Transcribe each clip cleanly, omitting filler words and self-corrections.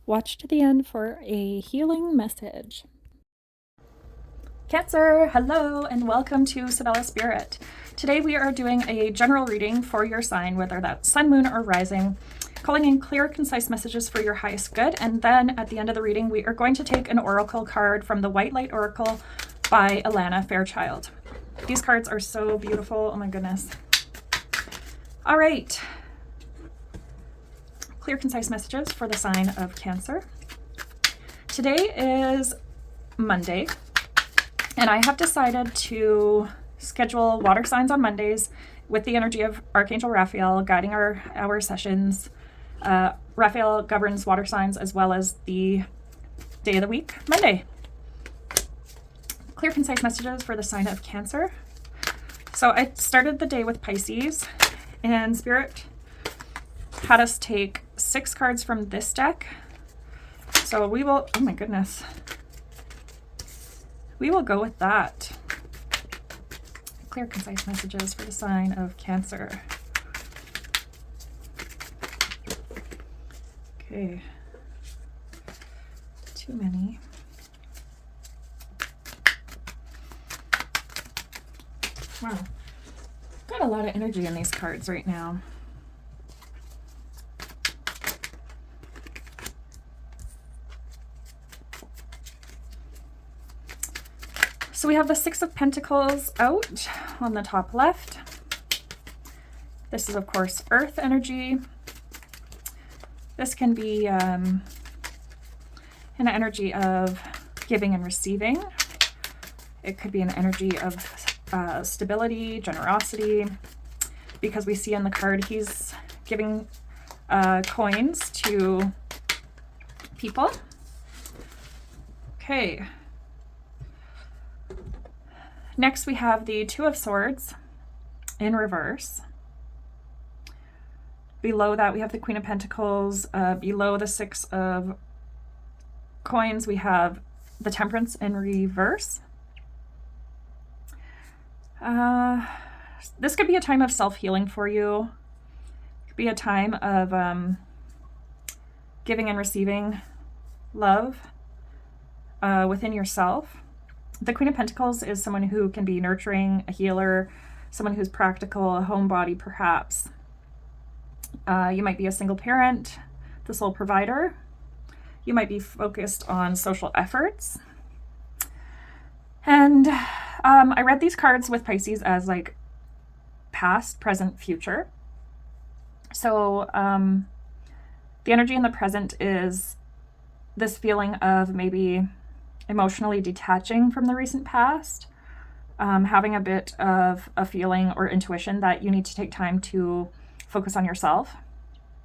Watch to the end for a healing message. Cancer, hello and welcome to Sybella Spirit. Today we are doing a general reading for your sign, whether that's sun, moon, or rising, calling in clear, concise messages for your highest good. And then at the end of the reading, we are going to take an oracle card from the White Light Oracle by Alana Fairchild. These cards are so beautiful. Oh my goodness. All right. Clear, concise messages for the sign of Cancer. Today is Monday, and I have decided to schedule water signs on Mondays with the energy of Archangel Raphael guiding our sessions. Raphael governs water signs as well as the day of the week, Monday. Clear, concise messages for the sign of Cancer. So I started the day with Pisces, and Spirit had us take 6 cards from this deck. So we will, oh my goodness, we will go with that. Clear, concise messages for the sign of Cancer. Okay, too many. Wow, got a lot of energy in these cards right now. So we have the 6 of Pentacles out on the top left. This is, of course, Earth energy. This can be an energy of giving and receiving. It could be an energy of stability, generosity, because we see in the card he's giving coins to people. Okay. Next, we have the 2 of Swords in reverse. Below that, we have the Queen of Pentacles. Below the 6 of coins, we have the Temperance in reverse. This could be a time of self-healing for you. It could be a time of giving and receiving love within yourself. The Queen of Pentacles is someone who can be nurturing, a healer, someone who's practical, a homebody perhaps. You might be a single parent, the sole provider. You might be focused on social efforts. And I read these cards with Pisces as like past, present, future. So the energy in the present is this feeling of maybe emotionally detaching from the recent past, having a bit of a feeling or intuition that you need to take time to focus on yourself.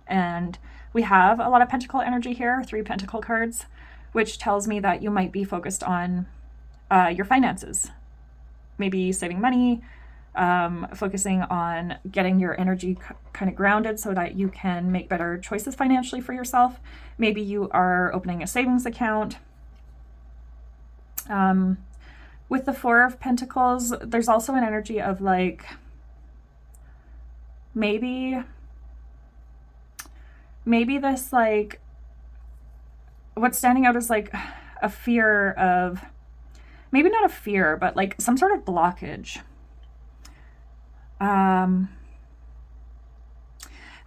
And we have a lot of Pentacle energy here, 3 Pentacle cards, which tells me that you might be focused on your finances, maybe saving money, focusing on getting your energy kind of grounded so that you can make better choices financially for yourself. Maybe you are opening a savings account. With the 4 of Pentacles, there's also an energy of like, maybe this, like, what's standing out is like a fear of, maybe not a fear, but like some sort of blockage.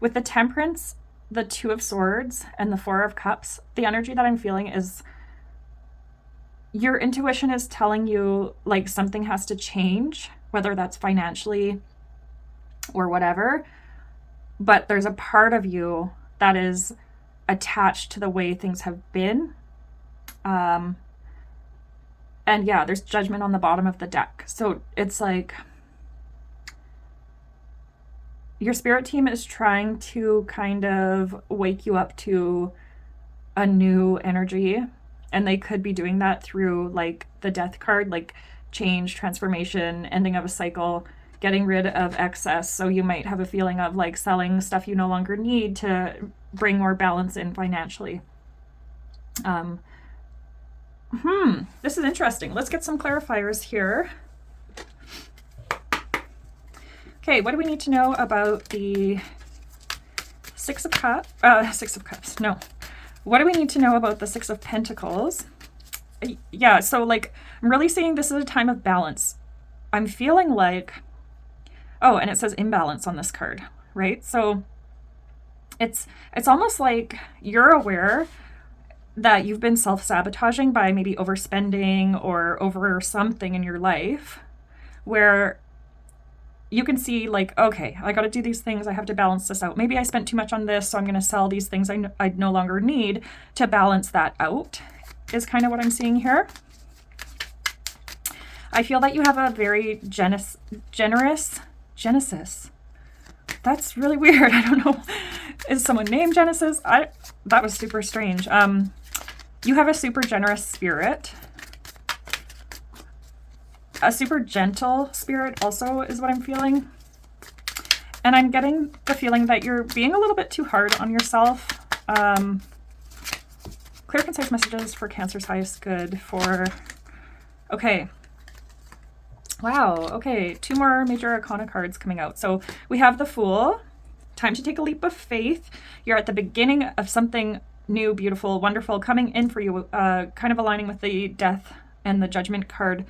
With the Temperance, the 2 of Swords, and the 4 of Cups, the energy that I'm feeling is your intuition is telling you like something has to change, whether that's financially or whatever, but there's a part of you that is attached to the way things have been. And yeah, there's Judgment on the bottom of the deck. So it's like your spirit team is trying to kind of wake you up to a new energy. And they could be doing that through like the Death card, like change, transformation, ending of a cycle, getting rid of excess. So you might have a feeling of like selling stuff you no longer need to bring more balance in financially. This is interesting. Let's get some clarifiers here. Okay, what do we need to know about the Six of Cups? No. What do we need to know about the Six of Pentacles? Yeah, so like I'm really seeing this is a time of balance. I'm feeling like, oh, and it says imbalance on this card, right? So it's almost like you're aware that you've been self-sabotaging by maybe overspending or over something in your life, where you can see like, okay, I got to do these things. I have to balance this out. Maybe I spent too much on this, so I'm going to sell these things I no longer need to balance that out, is kind of what I'm seeing here. I feel that you have a very generous, Genesis. That's really weird. I don't know. Is someone named Genesis? That was super strange. You have a super generous spirit. A super gentle spirit also is what I'm feeling. And I'm getting the feeling that you're being a little bit too hard on yourself. Clear, concise messages for Cancer's highest good for... Okay. Wow. Okay. 2 more major arcana cards coming out. So we have the Fool. Time to take a leap of faith. You're at the beginning of something new, beautiful, wonderful coming in for you, kind of aligning with the Death and the Judgment card.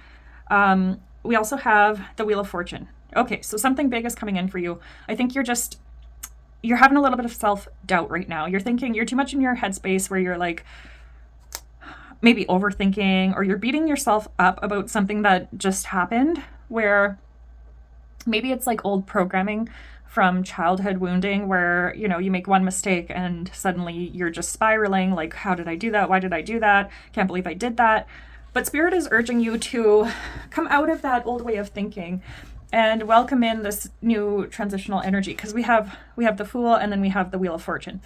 We also have the Wheel of Fortune. Okay, so something big is coming in for you. I think you're having a little bit of self-doubt right now. You're thinking you're too much in your headspace where you're like maybe overthinking, or you're beating yourself up about something that just happened, where maybe it's like old programming from childhood wounding where, you know, you make one mistake and suddenly you're just spiraling like, how did I do that? Why did I do that? Can't believe I did that. But Spirit is urging you to come out of that old way of thinking and welcome in this new transitional energy, because we have the Fool and then we have the Wheel of Fortune.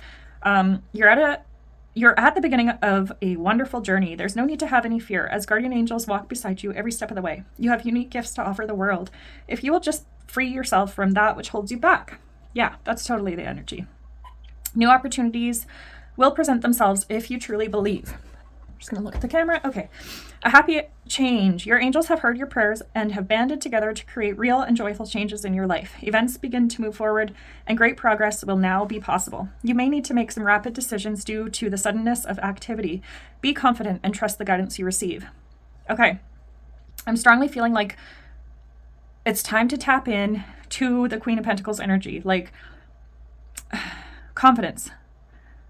You're at the beginning of a wonderful journey. There's no need to have any fear, as guardian angels walk beside you every step of the way. You have unique gifts to offer the world. If you will just free yourself from that which holds you back. Yeah, that's totally the energy. New opportunities will present themselves if you truly believe. I'm just going to look at the camera. Okay. A happy change. Your angels have heard your prayers and have banded together to create real and joyful changes in your life. Events begin to move forward, and great progress will now be possible. You may need to make some rapid decisions due to the suddenness of activity. Be confident and trust the guidance you receive. Okay. I'm strongly feeling like it's time to tap in to the Queen of Pentacles energy, like confidence.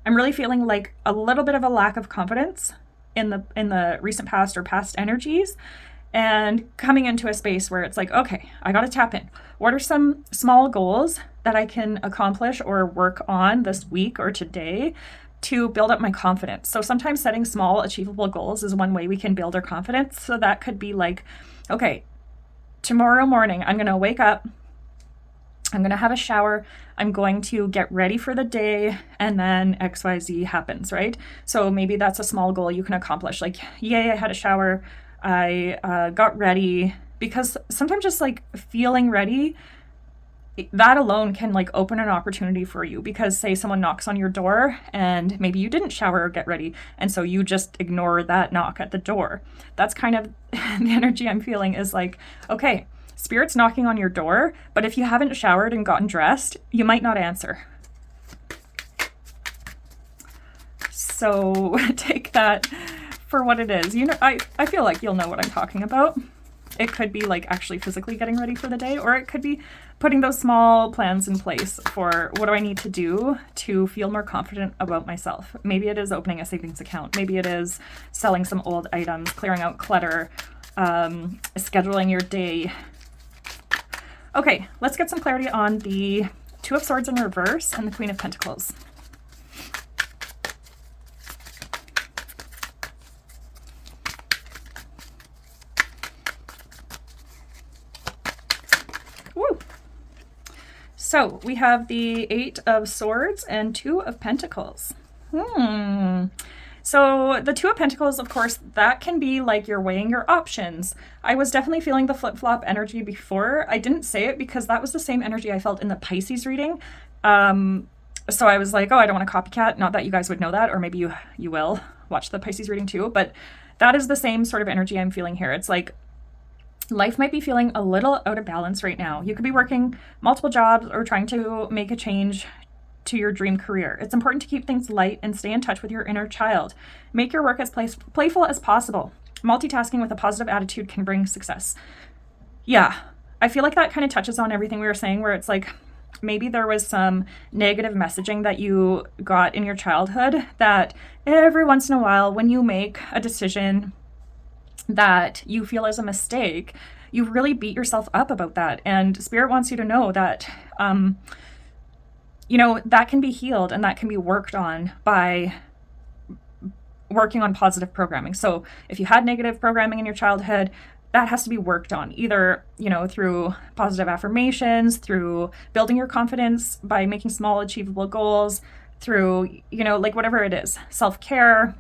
I'm really feeling like a little bit of a lack of confidence in the recent past or past energies, and coming into a space where it's like, okay, I got to tap in. What are some small goals that I can accomplish or work on this week or today to build up my confidence? So sometimes setting small achievable goals is one way we can build our confidence. So that could be like, okay, tomorrow morning, I'm going to wake up, I'm going to have a shower, I'm going to get ready for the day, and then XYZ happens, right? So maybe that's a small goal you can accomplish. Like, yay, I had a shower, I got ready, because sometimes just like feeling ready, that alone can like open an opportunity for you, because say someone knocks on your door and maybe you didn't shower or get ready, and so you just ignore that knock at the door. That's kind of the energy I'm feeling, is like, okay, Spirit's knocking on your door, but if you haven't showered and gotten dressed, you might not answer. So take that for what it is. You know, I feel like you'll know what I'm talking about. It could be like actually physically getting ready for the day, or it could be putting those small plans in place for what do I need to do to feel more confident about myself. Maybe it is opening a savings account. Maybe it is selling some old items, clearing out clutter, scheduling your day. Okay, let's get some clarity on the Two of Swords in reverse and the Queen of Pentacles. Woo! So we have the Eight of Swords and Two of Pentacles. So the Two of Pentacles, of course, that can be like you're weighing your options. I was definitely feeling the flip-flop energy before. I didn't say it because that was the same energy I felt in the Pisces reading. So I was like, oh, I don't want to copycat. Not that you guys would know that, or maybe you will watch the Pisces reading too. But that is the same sort of energy I'm feeling here. It's like life might be feeling a little out of balance right now. You could be working multiple jobs or trying to make a change to your dream career. It's important to keep things light and stay in touch with your inner child. Make your work as playful as possible. Multitasking with a positive attitude can bring success. Yeah, I feel like that kind of touches on everything we were saying, where it's like maybe there was some negative messaging that you got in your childhood that every once in a while, when you make a decision that you feel is a mistake, you really beat yourself up about that. And Spirit wants you to know that, that can be healed and that can be worked on by working on positive programming. So if you had negative programming in your childhood, that has to be worked on, either, through positive affirmations, through building your confidence by making small achievable goals, through, whatever it is, self-care,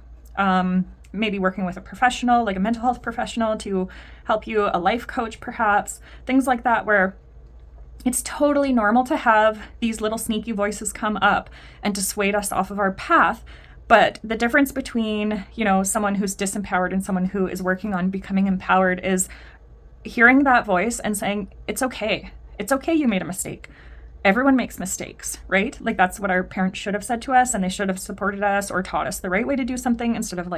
maybe working with a professional, like a mental health professional to help you, a life coach perhaps, things like that, where it's totally normal to have these little sneaky voices come up and dissuade us off of our path. But the difference between, someone who's disempowered and someone who is working on becoming empowered is hearing that voice and saying, it's okay. It's okay you made a mistake. Everyone makes mistakes, right? Like that's what our parents should have said to us, and they should have supported us or taught us the right way to do something instead of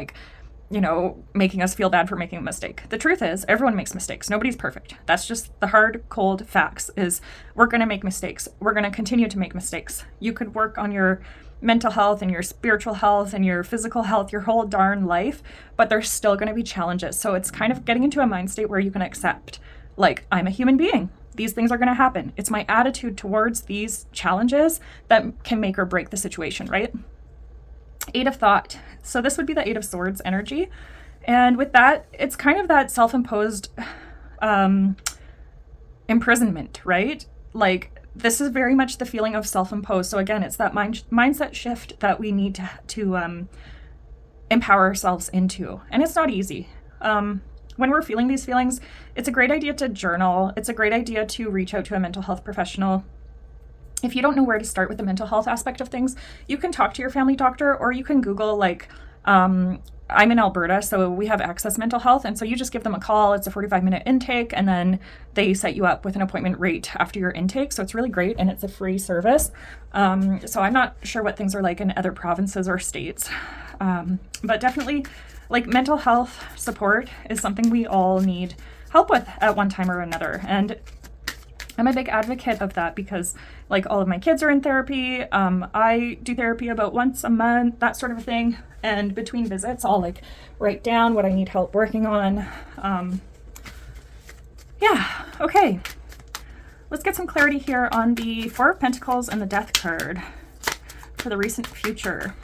making us feel bad for making a mistake. The truth is everyone makes mistakes. Nobody's perfect. That's just the hard, cold facts is we're going to make mistakes. We're going to continue to make mistakes. You could work on your mental health and your spiritual health and your physical health your whole darn life, but there's still going to be challenges. So it's kind of getting into a mind state where you can accept, like, I'm a human being. These things are going to happen. It's my attitude towards these challenges that can make or break the situation, right? 8 of Thought. So this would be the 8 of Swords energy. And with that, it's kind of that self-imposed imprisonment, right? Like, this is very much the feeling of self-imposed. So again, it's that mindset shift that we need to empower ourselves into. And it's not easy. When we're feeling these feelings, it's a great idea to journal. It's a great idea to reach out to a mental health professional. If you don't know where to start with the mental health aspect of things, you can talk to your family doctor, or you can Google, I'm in Alberta, so we have Access Mental Health. And so you just give them a call. It's a 45-minute intake, and then they set you up with an appointment right after your intake. So it's really great, and it's a free service. So I'm not sure what things are like in other provinces or states. But definitely, mental health support is something we all need help with at one time or another. And I'm a big advocate of that because, all of my kids are in therapy. I do therapy about once a month, that sort of thing. And between visits, I'll, write down what I need help working on. Okay. Let's get some clarity here on the 4 of Pentacles and the Death card for the recent future.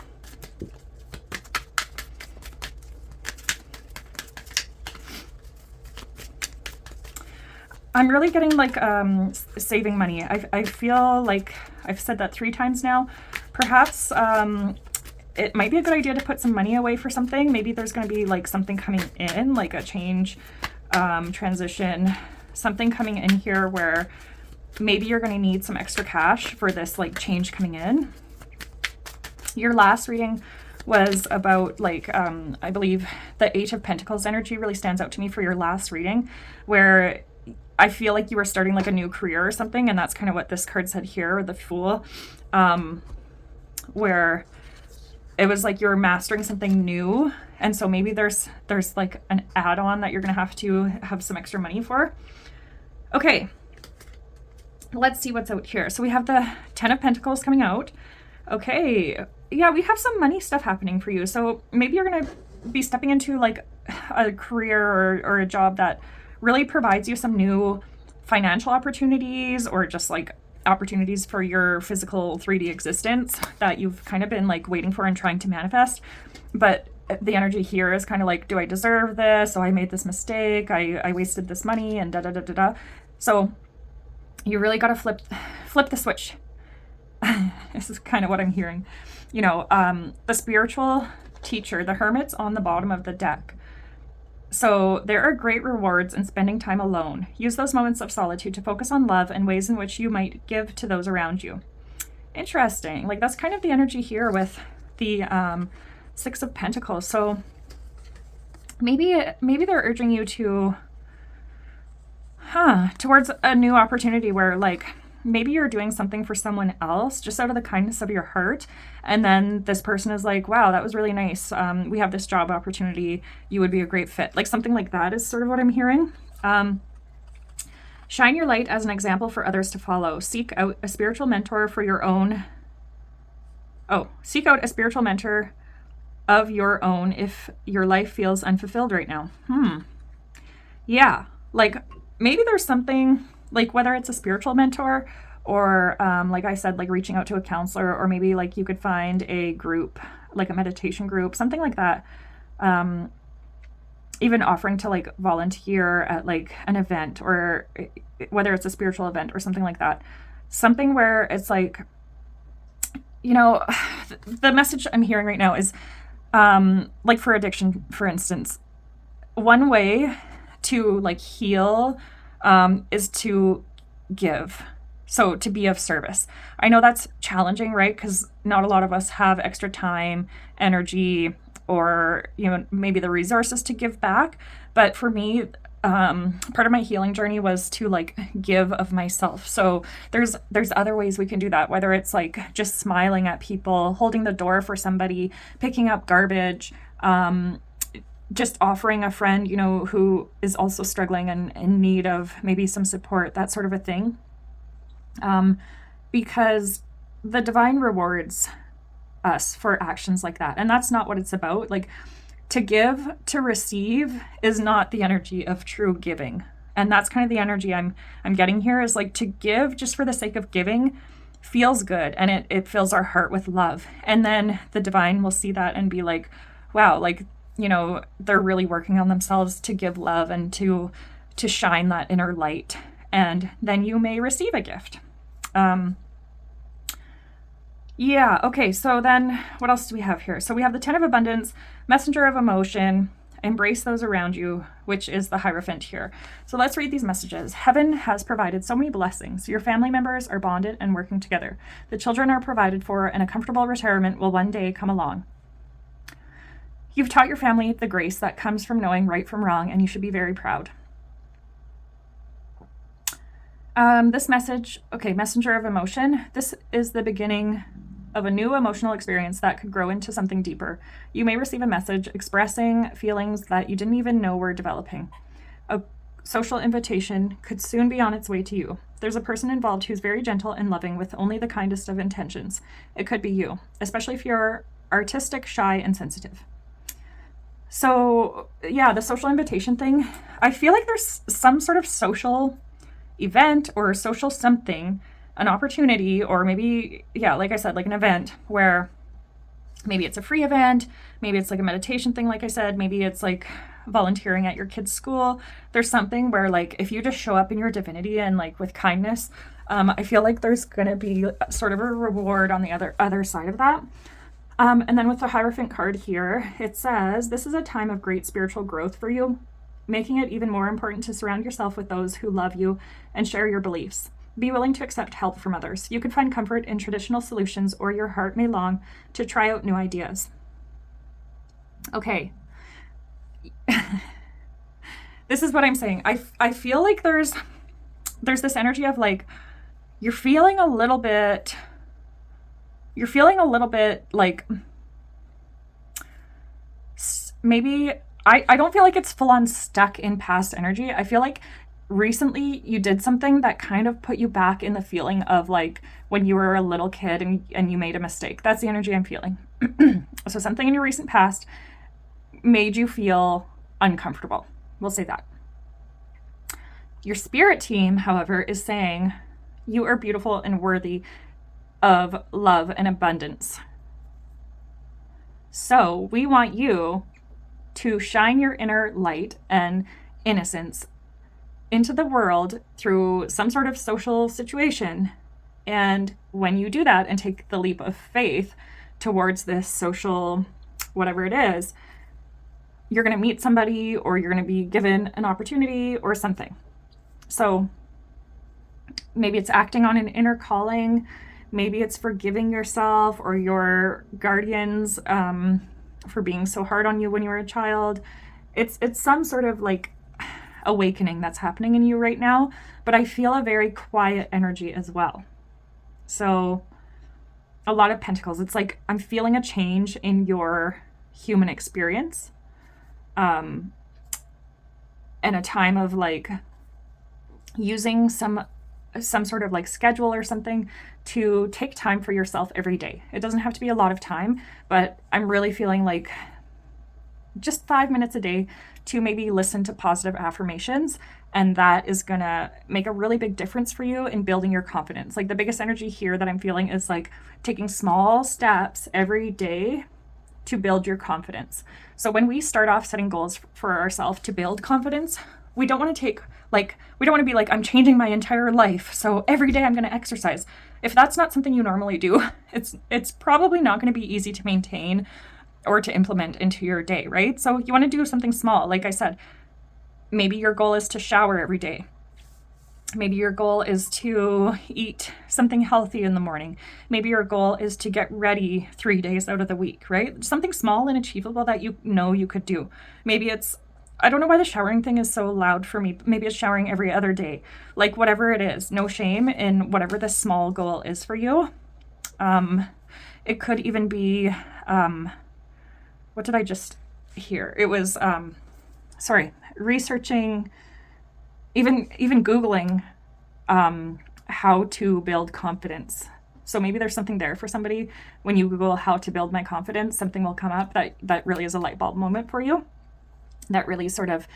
I'm really getting saving money. I feel like I've said that 3 times now. Perhaps it might be a good idea to put some money away for something. Maybe there's going to be something coming in, like a change, transition, something coming in here where maybe you're going to need some extra cash for this change coming in. Your last reading was about I believe the 8 of Pentacles energy really stands out to me for your last reading, where I feel like you were starting a new career or something, and that's kind of what this card said here, the Fool, where it was you were mastering something new, and so maybe there's an add-on that you're gonna have to have some extra money for. Okay, let's see what's out here. So we have the 10 of Pentacles coming out. Okay, yeah, we have some money stuff happening for you. So maybe you're gonna be stepping into a career or a job that really provides you some new financial opportunities, or just opportunities for your physical 3D existence that you've kind of been waiting for and trying to manifest. But the energy here is kind of do I deserve this? Oh, I made this mistake. I wasted this money and da-da-da-da-da. So you really got to flip the switch. This is kind of what I'm hearing. The spiritual teacher, the Hermit's on the bottom of the deck. So there are great rewards in spending time alone. Use those moments of solitude to focus on love and ways in which you might give to those around you. Interesting. That's kind of the energy here with the 6 of Pentacles. So maybe they're urging you to towards a new opportunity where maybe you're doing something for someone else just out of the kindness of your heart. And then this person is like, wow, that was really nice. We have this job opportunity. You would be a great fit. Like something like that is sort of what I'm hearing. Shine your light as an example for others to follow. Seek out a spiritual mentor for your own. Oh, seek out a spiritual mentor of your own if your life feels unfulfilled right now. Yeah, like maybe there's something, like whether it's a spiritual mentor or like I said, like reaching out to a counselor, or maybe like you could find a group, like a meditation group, something like that. Even offering to like volunteer at like an event, or whether it's a spiritual event or something like that. Something where it's like, you know, the message I'm hearing right now is like for addiction, for instance, one way to like heal is to give. So to be of service. I know that's challenging, right? Because not a lot of us have extra time, energy, or, you know, maybe the resources to give back. But for me, part of my healing journey was to like give of myself. So there's other ways we can do that, whether it's like just smiling at people, holding the door for somebody, picking up garbage, just offering a friend, you know, who is also struggling and in need of maybe some support, that sort of a thing. Because the divine rewards us for actions like that. And that's not what it's about. Like, to give, to receive is not the energy of true giving. And that's kind of the energy I'm getting here, is like to give just for the sake of giving feels good, and it fills our heart with love. And then the divine will see that and be like, wow, like, you know, they're really working on themselves to give love and to shine that inner light. And then you may receive a gift. Yeah, okay, so then what else do we have here? So we have the Ten of Abundance, Messenger of Emotion, embrace those around you, which is the Hierophant here. So let's read these messages. Heaven has provided so many blessings. Your family members are bonded and working together. The children are provided for, and a comfortable retirement will one day come along. You've taught your family the grace that comes from knowing right from wrong, and you should be very proud. This message, okay, Messenger of Emotion. This is the beginning of a new emotional experience that could grow into something deeper. You may receive a message expressing feelings that you didn't even know were developing. A social invitation could soon be on its way to you. There's a person involved who's very gentle and loving with only the kindest of intentions. It could be you, especially if you're artistic, shy, and sensitive. So yeah, the social invitation thing, I feel like there's some sort of social event or social something, an opportunity, or maybe, yeah, like I said, like an event where maybe it's a free event, maybe it's like a meditation thing, like I said, maybe it's like volunteering at your kid's school. There's something where like if you just show up in your divinity and like with kindness, I feel like there's going to be sort of a reward on the other side of that. And then with the Hierophant card here, it says, this is a time of great spiritual growth for you, making it even more important to surround yourself with those who love you and share your beliefs. Be willing to accept help from others. You could find comfort in traditional solutions, or your heart may long to try out new ideas. Okay. This is what I'm saying. I feel like there's this energy of like, you're feeling a little bit like maybe I don't feel like it's full on stuck in past energy. I feel like recently you did something that kind of put you back in the feeling of like when you were a little kid and you made a mistake. That's the energy I'm feeling. So something in your recent past made you feel uncomfortable. We'll say that. Your spirit team, however, is saying you are beautiful and worthy of love and abundance. So we want you to shine your inner light and innocence into the world through some sort of social situation. And when you do that and take the leap of faith towards this social, whatever it is, you're going to meet somebody, or you're going to be given an opportunity or something. So maybe it's acting on an inner calling. Maybe it's forgiving yourself or your guardians for being so hard on you when you were a child. It's some sort of like awakening that's happening in you right now, but I feel a very quiet energy as well. So a lot of pentacles. It's like I'm feeling a change in your human experience, and a time of like using some sort of like schedule or something to take time for yourself every day. It doesn't have to be a lot of time, but I'm really feeling like just 5 minutes a day to maybe listen to positive affirmations. And that is gonna make a really big difference for you in building your confidence. Like the biggest energy here that I'm feeling is like taking small steps every day to build your confidence. So when we start off setting goals for ourselves to build confidence, we don't want to be like, I'm changing my entire life, so every day I'm going to exercise. If that's not something you normally do, it's probably not going to be easy to maintain or to implement into your day, right? So you want to do something small. Like I said, maybe your goal is to shower every day. Maybe your goal is to eat something healthy in the morning. Maybe your goal is to get ready 3 days out of the week, right? Something small and achievable that you know you could do. Maybe it's, I don't know why the showering thing is so loud for me. Maybe it's showering every other day. Like whatever it is, no shame in whatever the small goal is for you. It could even be, what did I just hear? It was, researching, even Googling how to build confidence. So maybe there's something there for somebody. When you Google how to build my confidence, something will come up that really is a light bulb moment for you. That really sort of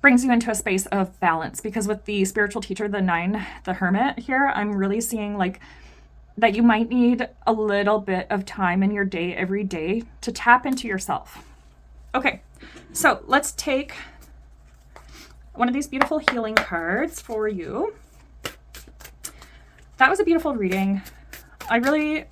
brings you into a space of balance. Because with the spiritual teacher, the Hermit here, I'm really seeing like that you might need a little bit of time in your day every day to tap into yourself. Okay, so let's take one of these beautiful healing cards for you. That was a beautiful reading. I really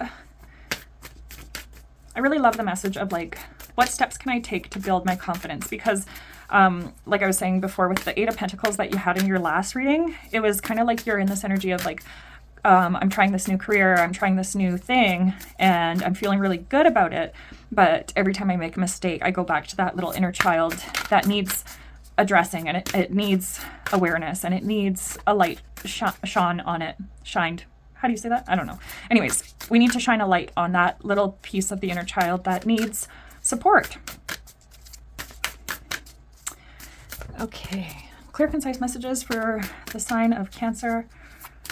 love the message of like, what steps can I take to build my confidence? Because like I was saying before with the Eight of Pentacles that you had in your last reading, it was kind of like you're in this energy of like, I'm trying this new career, I'm trying this new thing, and I'm feeling really good about it. But every time I make a mistake, I go back to that little inner child that needs addressing, and it needs awareness, and it needs a light shined on it. Shined. How do you say that? I don't know. Anyways, we need to shine a light on that little piece of the inner child that needs support. Okay. Clear, concise messages for the sign of Cancer.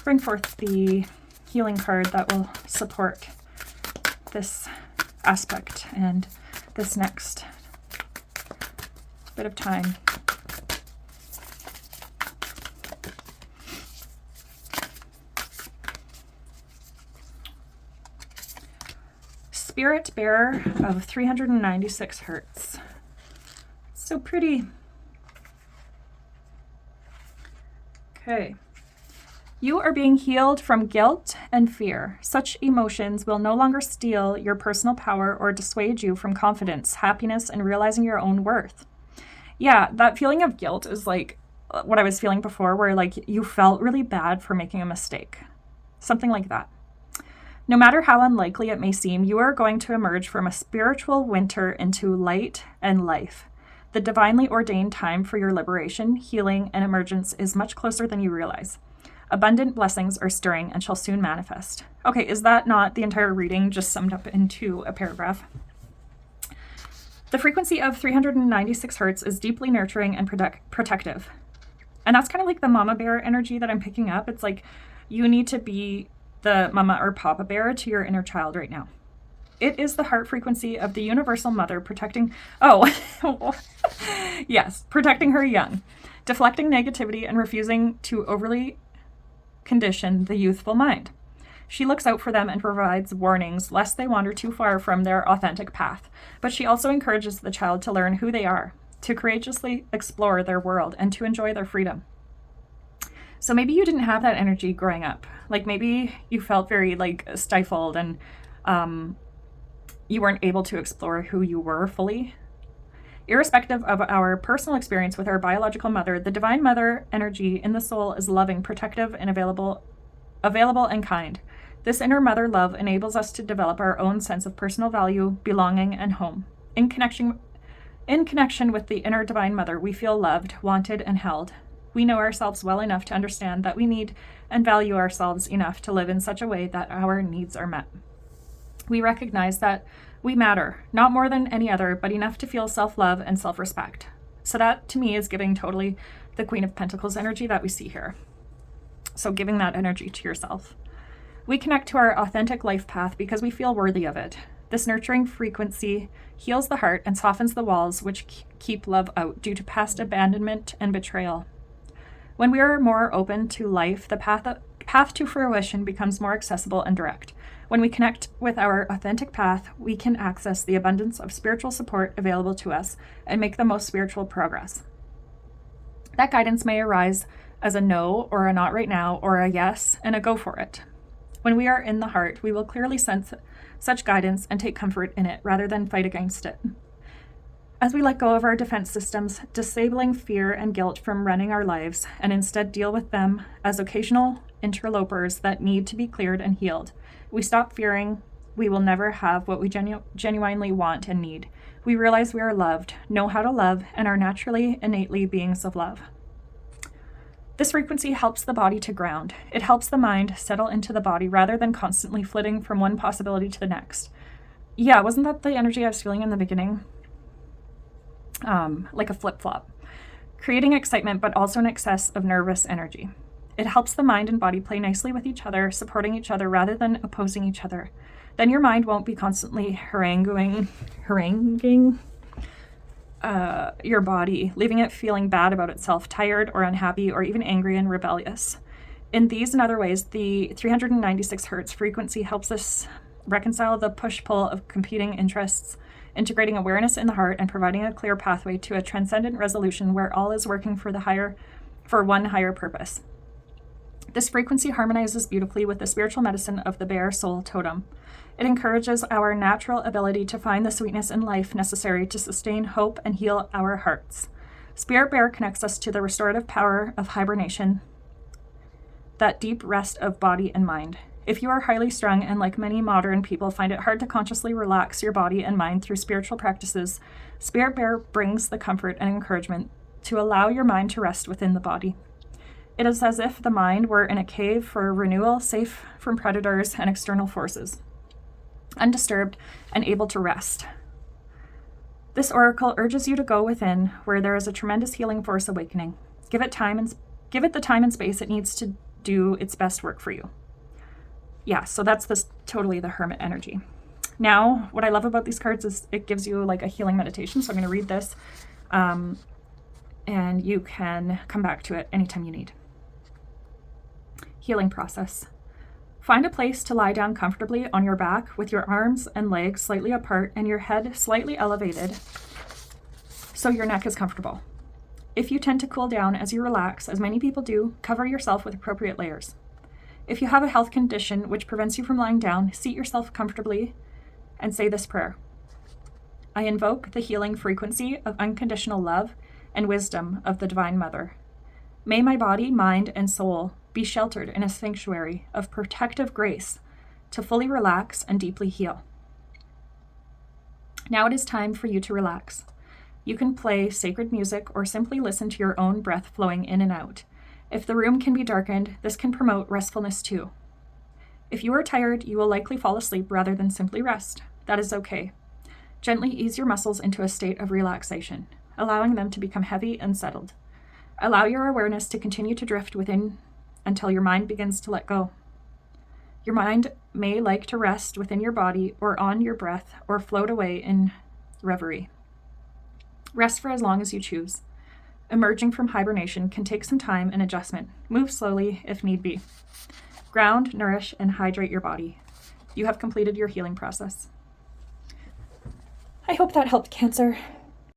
Bring forth the healing card that will support this aspect and this next bit of time. Spirit Bearer of 396 hertz. So pretty. Okay. You are being healed from guilt and fear. Such emotions will no longer steal your personal power or dissuade you from confidence, happiness, and realizing your own worth. Yeah, that feeling of guilt is like what I was feeling before, where like you felt really bad for making a mistake. Something like that. No matter how unlikely it may seem, you are going to emerge from a spiritual winter into light and life. The divinely ordained time for your liberation, healing, and emergence is much closer than you realize. Abundant blessings are stirring and shall soon manifest. Okay, is that not the entire reading just summed up into a paragraph? The frequency of 396 hertz is deeply nurturing and protective. And that's kind of like the mama bear energy that I'm picking up. It's like you need to be the mama or papa bear to your inner child right now. It is the heart frequency of the universal mother protecting, yes, protecting her young, deflecting negativity and refusing to overly condition the youthful mind. She looks out for them and provides warnings lest they wander too far from their authentic path. But she also encourages the child to learn who they are, to courageously explore their world, and to enjoy their freedom. So maybe you didn't have that energy growing up. Like maybe you felt very like stifled and you weren't able to explore who you were fully. Irrespective of our personal experience with our biological mother, the divine mother energy in the soul is loving, protective, and available and kind. This inner mother love enables us to develop our own sense of personal value, belonging, and home. In connection In connection with the inner Divine Mother, we feel loved, wanted, and held. We know ourselves well enough to understand that we need and value ourselves enough to live in such a way that our needs are met. We recognize that we matter, not more than any other, but enough to feel self-love and self-respect. So that, to me, is giving totally the Queen of Pentacles energy that we see here. So giving that energy to yourself. We connect to our authentic life path because we feel worthy of it. This nurturing frequency heals the heart and softens the walls which keep love out due to past abandonment and betrayal. When we are more open to life, the path to fruition becomes more accessible and direct. When we connect with our authentic path, we can access the abundance of spiritual support available to us and make the most spiritual progress. That guidance may arise as a no or a not right now or a yes and a go for it. When we are in the heart, we will clearly sense such guidance and take comfort in it rather than fight against it. As we let go of our defense systems, disabling fear and guilt from running our lives, and instead deal with them as occasional interlopers that need to be cleared and healed, we stop fearing we will never have what we genuinely want and need. We realize we are loved, know how to love, and are naturally, innately beings of love. This frequency helps the body to ground. It helps the mind settle into the body rather than constantly flitting from one possibility to the next. Yeah, wasn't that the energy I was feeling in the beginning? Like a flip-flop. Creating excitement, but also an excess of nervous energy. It helps the mind and body play nicely with each other, supporting each other rather than opposing each other. Then your mind won't be constantly haranguing your body, leaving it feeling bad about itself, tired or unhappy, or even angry and rebellious. In these and other ways, the 396 hertz frequency helps us reconcile the push-pull of competing interests, integrating awareness in the heart and providing a clear pathway to a transcendent resolution where all is working for one higher purpose. This frequency harmonizes beautifully with the spiritual medicine of the bear soul totem. It encourages our natural ability to find the sweetness in life necessary to sustain hope and heal our hearts. Spirit Bear connects us to the restorative power of hibernation, that deep rest of body and mind. If you are highly strung and, like many modern people, find it hard to consciously relax your body and mind through spiritual practices, Spirit Bear brings the comfort and encouragement to allow your mind to rest within the body. It is as if the mind were in a cave for renewal, safe from predators and external forces, undisturbed and able to rest. This oracle urges you to go within, where there is a tremendous healing force awakening. Give it the time and space it needs to do its best work for you. Yeah, so that's totally the Hermit energy. Now, what I love about these cards is it gives you like a healing meditation. So I'm going to read this, and you can come back to it anytime you need. Healing process. Find a place to lie down comfortably on your back with your arms and legs slightly apart and your head slightly elevated so your neck is comfortable. If you tend to cool down as you relax, as many people do, cover yourself with appropriate layers. If you have a health condition which prevents you from lying down, seat yourself comfortably and say this prayer. I invoke the healing frequency of unconditional love and wisdom of the Divine Mother. May my body, mind, and soul be sheltered in a sanctuary of protective grace to fully relax and deeply heal. Now it is time for you to relax. You can play sacred music or simply listen to your own breath flowing in and out. If the room can be darkened, this can promote restfulness too. If you are tired, you will likely fall asleep rather than simply rest. That is okay. Gently ease your muscles into a state of relaxation, allowing them to become heavy and settled. Allow your awareness to continue to drift within until your mind begins to let go. Your mind may like to rest within your body or on your breath or float away in reverie. Rest for as long as you choose. Emerging from hibernation can take some time and adjustment. Move slowly if need be. Ground, nourish, and hydrate your body. You have completed your healing process. I hope that helped, Cancer.